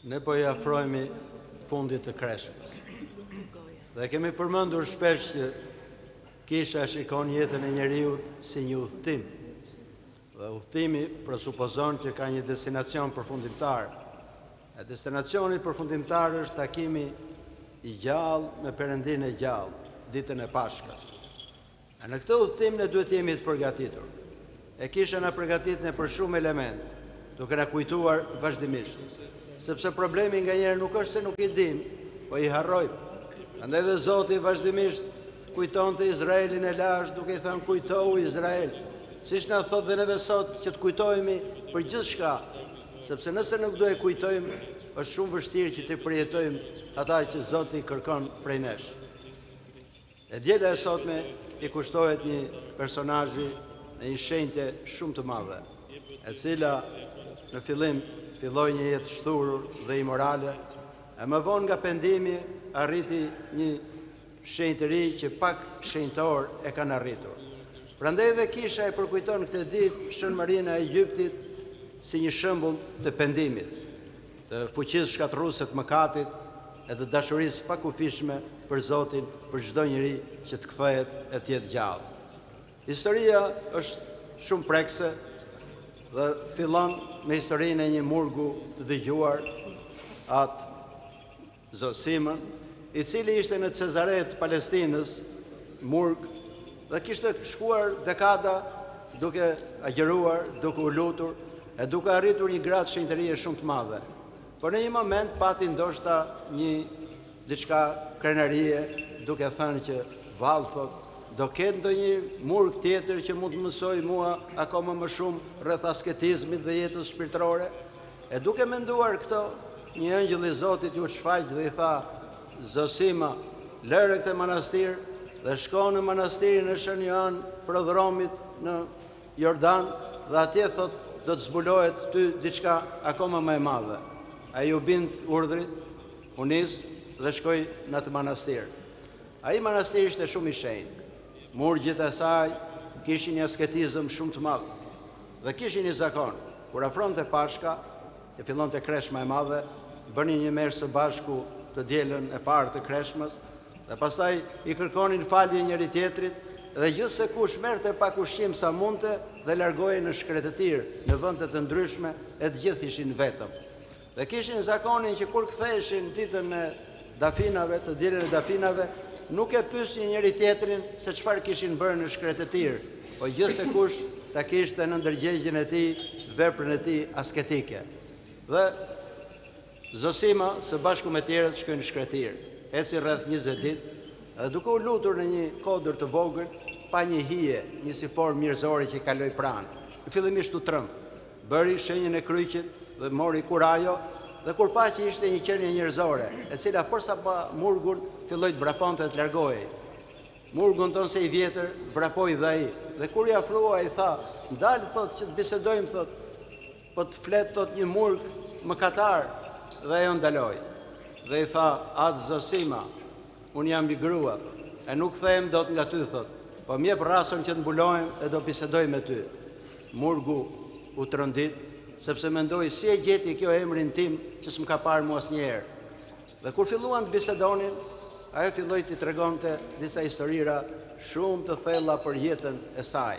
Ne po i afrohemi fundit të Kreshmës. Dhe kemi përmendur shpesh që kisha shikon jetën e njeriut si një udhëtim. Dhe udhëtimi presupozon që ka një destinacion përfundimtar. E destinacioni përfundimtar është takimi i gjallë me Perëndinë e gjallë, ditën e Pashkës. E në këtë udhëtim ne duhet jemi të përgatitur. E kisha na përgatitën për shumë element, duke na kujtuar vazhdimisht. Sepse problemi nganjëherë nuk është se nuk i dim, po i harrojmë. Andaj dhe Zoti vazhdimisht kujtonte Izraelin e lashtë, duke i thënë kujtohu Izrael. Siç na thotë dhe neve sot që të kujtohemi për gjithçka, sepse nëse nuk do e kujtojmë, është shumë vështirë që të përjetojmë ata që Zoti kërkon prej nesh. E djela e sotme i kushtohet një personazhi në një shenjte shumë të madhe, e cila në fillim filloi një jetë shturur dhe imorale, e më vonë nga pendimi arriti një shenjtë të ri që pak shenjtor e kanë arritur. Prandaj dhe kisha e përkujton këtë ditë Shënmarinë e Egjiptit si një shembull të pendimit, të fuqisë shkatërruese të mëkatit e të dashurisë pakufishme për Zotin, për çdo njeri që të kthehet e të jetë gjallë. Historia është shumë prekse dhe fillon me historinë e një murgu të dëgjuar, atë Zosimën, i cili ishte në Cezaret Palestinës, murg, dhe kishte shkuar dekada duke agjëruar, duke u lutur, e duke arritur një gradë shenjtërie shumë të madhe. Por në një moment pati ndoshta një diçka krenarie, duke thënë që vallë thot, do ketë ndonjë murg tjetër që mund të mësoj mua akoma më shumë rreth asketizmit dhe jetës shpirtërore. E duke menduar këto, një angjëll i Zotit ju shfaq dhe i tha: Zosima, lëre këtë manastir dhe shko në manastirin e Shën Joan Prodhromit në Jordan dhe atje thot do të zbulohet ty diçka akoma më e madhe. Ai u bind urdhrit, u nis dhe shkoi në atë manastir. Ai manastir ishte shumë i shenjtë. Murgjit e saj kishin një asketizëm shumë të madh dhe kishin një zakon. Kur afronte Pashka, që fillonte Kreshma e madhe, bënin një merë së bashku të dielën e parë të Kreshmës dhe pastaj i kërkonin falje njëri tjetrit dhe gjithse kush merrte pak ushqim sa mundte dhe largohej në shkretëtir në vende të ndryshme e të gjithë ishin vetëm. Dhe kishin zakonin që kur ktheheshin ditën e dafinave, të dielën e dafinave, nuk e pyesin njëri tjetrin se çfarë kishin bërë në shkretëtir, po gjithse kush ta kishte në ndërgjegjen e tij veprën e tij asketike. Dhe Zosima së bashku me tjerët shkojnë në shkretir. Eci rreth 20 ditë dhe duke u lutur në një kodër të vogël, pa një hije, një si formë njerëzore që i kaloi pranë. Fillimisht u tremb, bëri shenjën e kryqit dhe mori kurajo, dhe kur pa që ishte një qenie njerëzore, e cila përsa pa murgun filloi të vraponte të largohej. Murgun tonë se i vjetër vrapoi dhe ai, dhe kur i afrua ai tha: "Ndal thot që të bisedojmë thot, po të flet thot një murg mëkatar." Dhe ajo ndaloi. Dhe i tha: "Atë Zosima, unë jam i grua, e nuk them dot nga ty thot, po më jep rasën që të mbulohem e do bisedoj me ty." Murgu u trondit, sepse mendoi si e gjeti kjo emrin tim që s'm ka parë mua asnjëherë. Dhe kur filluan të bisedonin, ajo filloi t'i tregonte disa historira shumë të thella për jetën e saj.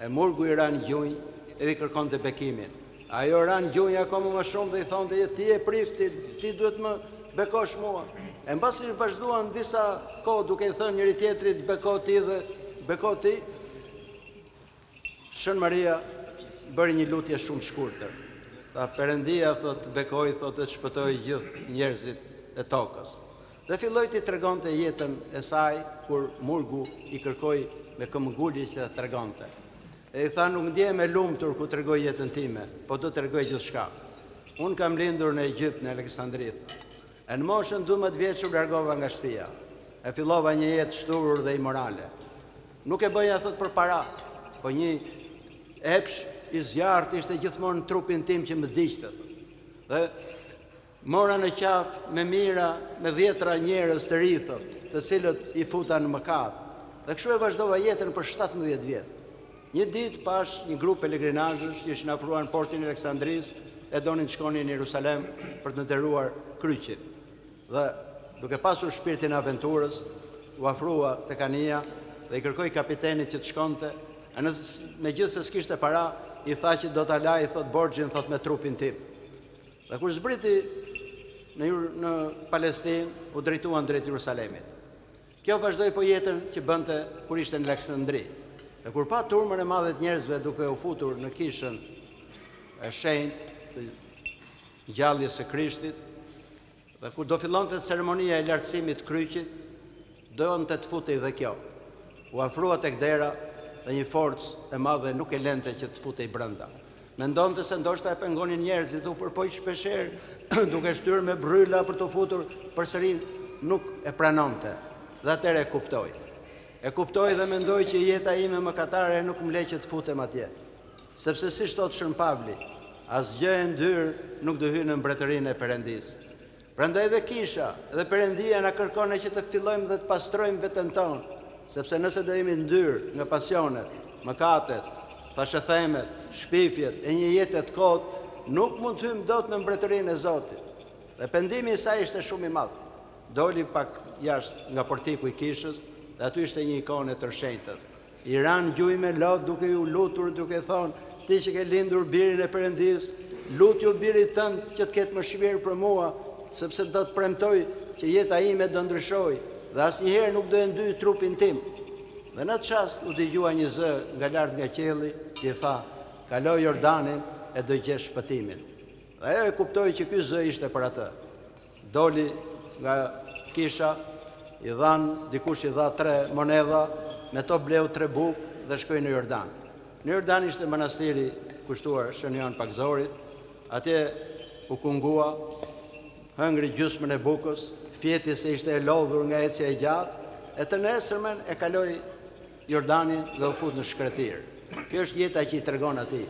E murgu i ran gjunjë edhe i kërkonte bekimin. Ajo ran gjunjë akoma më shumë dhe i thonte: "Ti e prifti, ti duhet më bekosh mua." E mbasi vazhduan disa kohë duke i thënë njëri tjetrit: "Beko ti dhe beko ti." Shën Maria bëri një lutje shumë të shkurtër. Tha: "Perëndia thot bekoj thot të shpëtoi gjithë njerëzit e tokës." Dhe filloi t'i tregonte jetën e saj kur murgu i kërkoi me këmbëngulje që ta tregonte. E i tha: "Nuk ndjehem e lumtur ku tregoj jetën time, po do tregoj gjithçka. Unë kam lindur në Egjipt, në Aleksandri. E në moshën 12 vjeç u largova nga shtëpia. E fillova një jetë shturur dhe imorale. Nuk e bëja thot për para, po një epsh i zjarrt ishte gjithmonë në trupin tim që më diqte. Dhe mora në qafë me mira, me 10 njerëz të ri thot, të cilët i futa në mëkat. Dhe kështu e vazhdova jetën për 17 vjet. Një ditë pash një grup pelegrinazhësh që ishin afruar në portin e Aleksandrisë e donin të shkonin në Jerusalem për të nderuar kryqin. Dhe duke pasur shpirtin e aventurës, u afrua tek anija dhe i kërkoi kapitenit që të shkonte, megjithëse s'kishte para, i tha që do ta laj, thot, borxhin, thot, me trupin tim. Dhe kur zbriti në Palestinë, u drejtuan drejt Jerusalemit. Kjo vazhdoi po jetën që bënte kur ishte në Aleksandri. Dhe kur pa turmën e madhe të njerëzve duke u futur në kishën e shenjtë të ngjalljes së Krishtit, dhe kur do fillonte ceremonia e lartësimit të kryqit, donte të futej dhe kjo. U afrua tek dera dhe një forcë e madhe nuk e lente që të futej brenda. Mendonte se ndoshta e pengonin njerëzit, u përpoj shpesherë duke shtyrë me bryla për të futur, përsëri nuk e pranonte. Dhe atëre e kuptoi. E kuptoi dhe mendoi që jeta ime mëkatare nuk më le që të futem atje. Sepse si thot Shën Pavli, asgjë e ndyrë nuk do hyjë në mbretërinë e Perëndisë. Prandaj dhe kisha dhe Perëndia na kërkon që të fillojmë dhe të pastrojmë veten tonë, sepse nëse do jemi ndyrë nga pasionet, mëkatet, thashëthemet, shpifjet e një jete të kotë, nuk mund të hyjmë dot në mbretërinë e Zotit. Dhe pendimi i saj ishte shumë i madh. Doli pak jashtë nga portiku i kishës dhe aty ishte një ikonë e tërshenjtës. I ran gjuj me lot duke ju lutur, duke thonë, ti që ke lindur birin e Perëndisë, lutju birit tënd që të ketë mëshirë për mua, sepse do të premtoj që jeta ime do ndryshoj dhe asnjëherë nuk do e ndyj trupin tim. Dhe në atë çast u dëgjua një zë nga lart nga qielli që i tha, kalo Jordanin e do gjesh shpëtimin. Dhe ajo e kuptoi që ky zë ishte për atë. Doli nga kisha, dikush i dha 3 monedha, me to bleu 3 bukë dhe shkoi në Jordan. Në Jordan ishte manastiri kushtuar Shën Jan Pakzorit, atje u kungua, hëngri gjysmën e bukës, fjeti se ishte e lodhur nga ecja e gjatë, e të nesërmen e kaloi Jordanin dhe u fut në shkretir. Kjo është jeta që i tregon atij.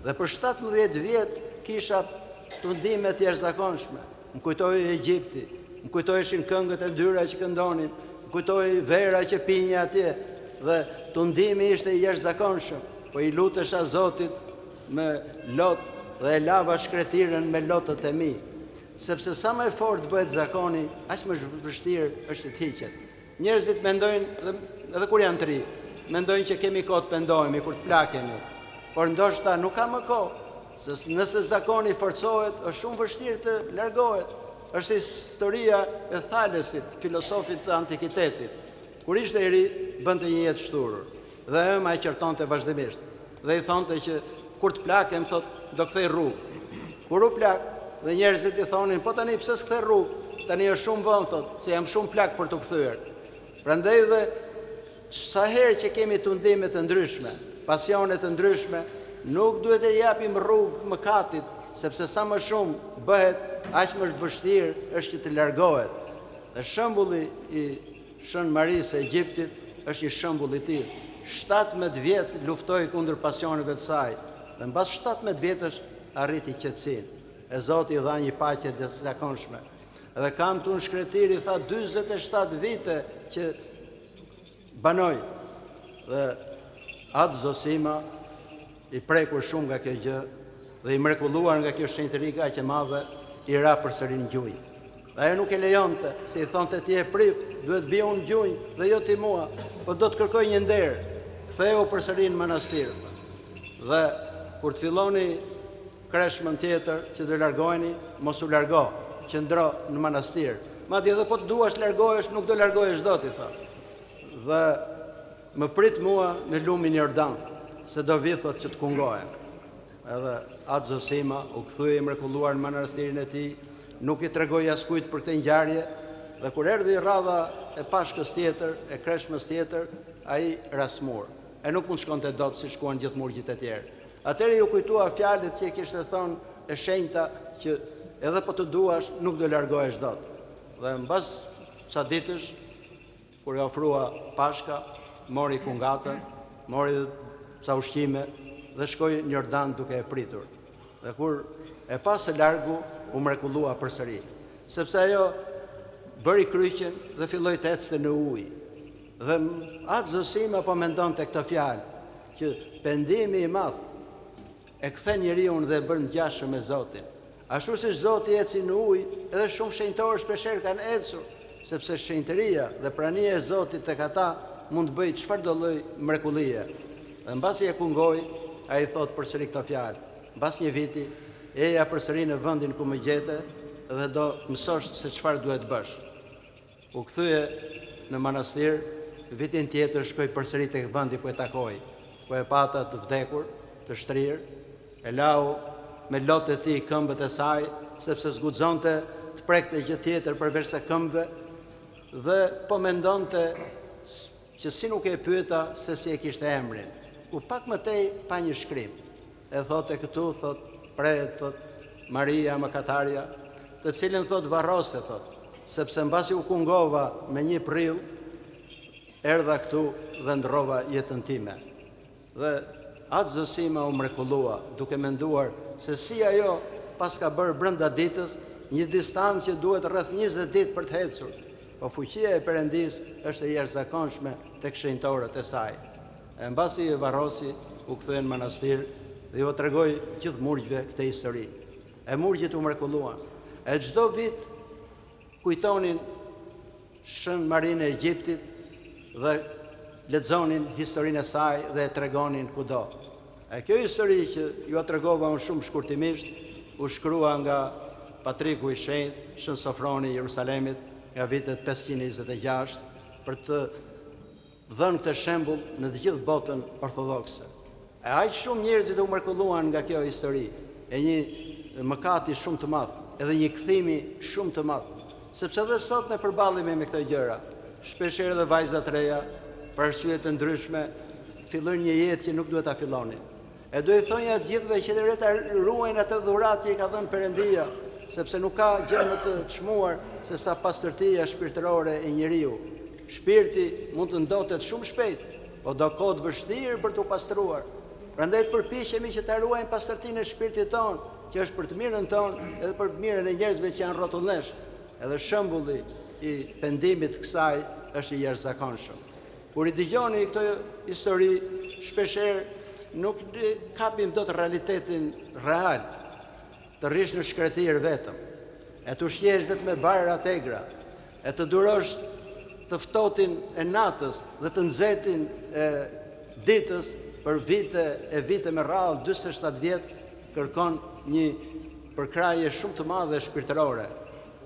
Dhe për 17 vjet kisha tundime të jashtëzakonshme. Më kujtoi Egjipti, më kujtoheshin këngët e dyra që këndonin, më kujtoi vera që pinja atje, dhe tundimi ishte i jashtëzakonshëm, po i lutesha Zotit me lot dhe e lava shkretiren me lotët e mi, sepse sa më fort bëhet zakoni, aq më vështirë është të hiqet. Njerëzit mendojnë, edhe kur janë të ri, mendojnë që kemi kohë të pendohemi, kur të plakemi, por ndoshta nuk ka më kohë, se nëse zakoni forcohet, është shumë vështirë të largohet. Është historia e Thalesit, filosofit të antikitetit. Kur ishte i ri, bënte një jetë shturur, dhe ëma e qertonte vazhdimisht. Dhe i thonte që kur të plakem, thot, do kthej rrugë. Kur u plak, dhe njerëzit i thonin, po tani pse s'kthe rrugë? Tani është shumë vonë, thot, se jam shumë plak për të kthyer. Prandaj dhe sa herë që kemi tundime të ndryshme, pasione të ndryshme, nuk duhet e japim rrugë mëkatit, sepse sa më shumë bëhet, aq më vështirë është që të largohet. Dhe shembulli i Shën Marisë e Egjiptit është një shembull i tillë. 17 vjet luftoi kundër pasioneve të saj, dhe mbas 17 vjetësh arriti qetësinë. E Zoti i dha një paqe të jashtëzakonshme. Dhe kam këtu në shkretir, i tha 47 vite që banoj. Dhe atë Zosima i prekur shumë nga kjo gjë dhe i mrekulluar nga kjo shenjtëri kaq e madhe, i ra përsëri në gjunjë. Dhe ajo nuk e lejonte, se i thonte ti e prift, duhet bie unë gjunjë dhe jo ti mua, po do të kërkoj një nder. Ktheu përsëri në manastir. Dhe kur të filloni kreshmën tjetër që do largoheni, mos u largo, qëndro në manastir. Madje edhe po të duash largohesh, nuk do largohesh dot, i tha. Dhe më prit mua në lumin Jordan, se do vi, thot, që të kungohem. Edhe atë Zosima u kthye i mrekulluar në manastirin e tij, nuk i tregoi askujt për këtë ngjarje, dhe kur erdhi radha e pashkës tjetër, e kreshmës tjetër, ai rasmur. E nuk mund shkonte dot si shkuan gjithë murgjit e tjerë. Atëherë ju kujtua fjalët që kishte thënë e shenjta që edhe po të duash nuk do largohesh dot. Dhe mbas sa ditësh, kur i ofrua pashka, mori kungatën, mori sa ushqime dhe shkoi në Jordan duke e pritur. Dhe kur e pa së largu, u mrekullua përsëri, sepse ajo bëri kryqin dhe filloi të ecte në ujë. Dhe atë Zosima po mendonte këtë fjalë, që pendimi i madh e kthen njeriu dhe e bën ngjashëm me Zotin. Ashtu si Zoti eci në ujë, edhe shumë shenjtorë shpeshherë kanë ecur, sepse shenjtëria dhe prania e Zotit tek ata mund të bëjë çfarëdo lloj mrekullie. Dhe mbasi e kungoi, ai thot përsëri këtë fjalë. Mbas një viti, eja përsëri në vendin ku më gjete dhe do mësosh se çfarë duhet bësh. U kthye në manastir, vitin tjetër shkoi përsëri tek vendi ku e takoi, ku e pata të vdekur, të shtrirë, e lau me lotë e tij këmbët e saj, sepse zguxonte të prekte gjë tjetër përveç se këmbëve, dhe po mendonte që si nuk e pyeta se si e kishte emrin. Ku pak më tej pa një shkrim. E thote këtu, thot pret, thot Maria Mëkatarja, të cilën thot varrose, thot, sepse mbasi u kungova me një prill, erdha këtu dhe ndrova jetën time. Dhe atë zësima u mrekullua, duke menduar se si ajo pas ka bërë brenda ditës një distancë që duhet rreth 20 ditë për të ecur, po fuqia e Perëndis është e jashtëzakonshme tek shenjtorët e saj. E mbasi e varrosi, u kthye në manastir dhe ju tregoi gjithë murgjve këtë histori. E murgjit u mrekulluan. E çdo vit kujtonin Shën Marinë e Egjiptit dhe lexonin historinë e saj dhe e tregonin kudo. E kjo histori që ju tregova unë shumë shkurtimisht, u shkrua nga Patriku i Shenjtë, Shën Sofroni i Jerusalemit, nga vitet 526, për të dhënë këtë shembull në të gjithë botën ortodokse. E aq shumë njerëzit u mrekulluan nga kjo histori, e një mëkati shumë të madh, edhe një kthimi shumë të madh, sepse edhe sot ne përballemi me këto gjëra. Shpeshherë edhe vajza të reja, për arsye të ndryshme, fillojnë një jetë që nuk duhet ta fillonin. E do i thonja të gjithëve që të ta ruajnë atë dhuratë që i ka dhënë Perëndia, sepse nuk ka gjë më të çmuar se sa pastërtia shpirtërore e njeriu. Shpirti mund të ndotet shumë shpejt, po do kohë të vështirë për t'u pastruar. Prandaj përpiqemi që ta ruajmë pastërtinë e shpirtit tonë, që është për të mirën tonë edhe për të mirën e njerëzve që janë rrotullesh. Edhe shembulli i pendimit kësaj është i jashtëzakonshëm. Kur i dëgjoni këtë histori, shpeshherë nuk kapim dot realitetin real, të rrish në shkretir vetëm, e të ushqesh vetëm me barra tegra, e të durosh të ftohtin e natës dhe të nxehtin e ditës për vite me radhë, 47 vjet, kërkon një përkraje shumë të madhe shpirtërore,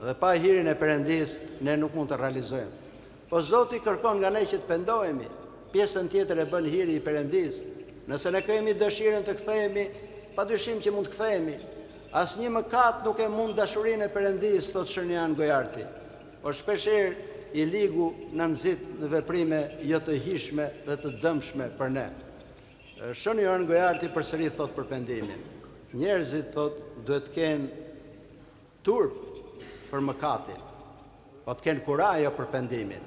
dhe pa hirin e Perëndis ne nuk mund të realizojmë. Po Zoti kërkon nga ne që të pendohemi, pjesën tjetër e bën hiri i Perëndis. Nëse ne kemi dëshirën të kthehemi, padyshim që mund të kthehemi. Asnjë mëkat nuk e mund dashurinë e Perëndis, thot Shënjan Gojarti. Por shpeshherë i ligu na nxit në veprime jo të hishme dhe të dëmshme për ne. Shënjan Gojarti përsëri thot për pendimin. Njerëzit thot duhet të kenë turp për mëkatin, po të kenë kurajo për pendimin.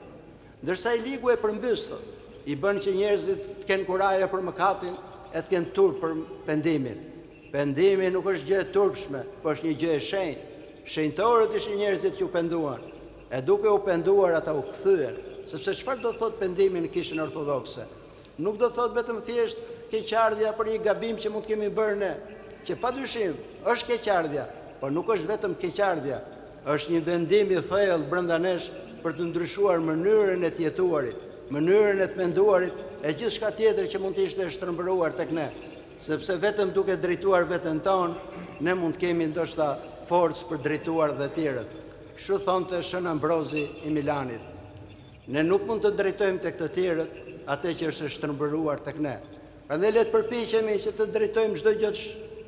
Ndërsa i ligu e përmbys thot, i bën që njerëzit të kenë kurajo për mëkatin e të kenë turp për pendimin. Pendimi nuk është gjë e turpshme, po është një gjë e shenjtë. Shenjtorët ishin njerëzit që u penduan, e duke u penduar ata u kthyen, sepse çfarë do thot pendimi në kishën ortodokse? Nuk do thot vetëm thjesht keqardhja për një gabim që mund të kemi bërë ne, që padyshim është keqardhja, por nuk është vetëm keqardhja, është një vendim i thellë brenda nesh për të ndryshuar mënyrën e të jetuarit, mënyrën e të menduarit e gjithçka tjetër që mund të ishte shtrembëruar tek ne. Sepse vetëm duke drejtuar veten tonë, ne mund të kemi ndoshta forcë për drejtuar dhe tjerët. Kështu thonte Shën Ambrozi i Milanit. Ne nuk mund të drejtojmë tek të tjerët atë që është shtrembëruar tek ne. Prandaj le të përpiqemi që të drejtojmë çdo gjë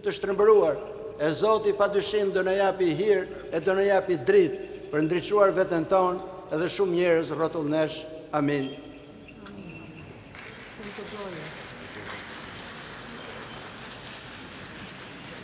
të shtrembëruar. E Zoti padyshim do na japi hir e do na japi dritë për ndriçuar veten tonë edhe shumë njerëz rrotullnesh. Amin.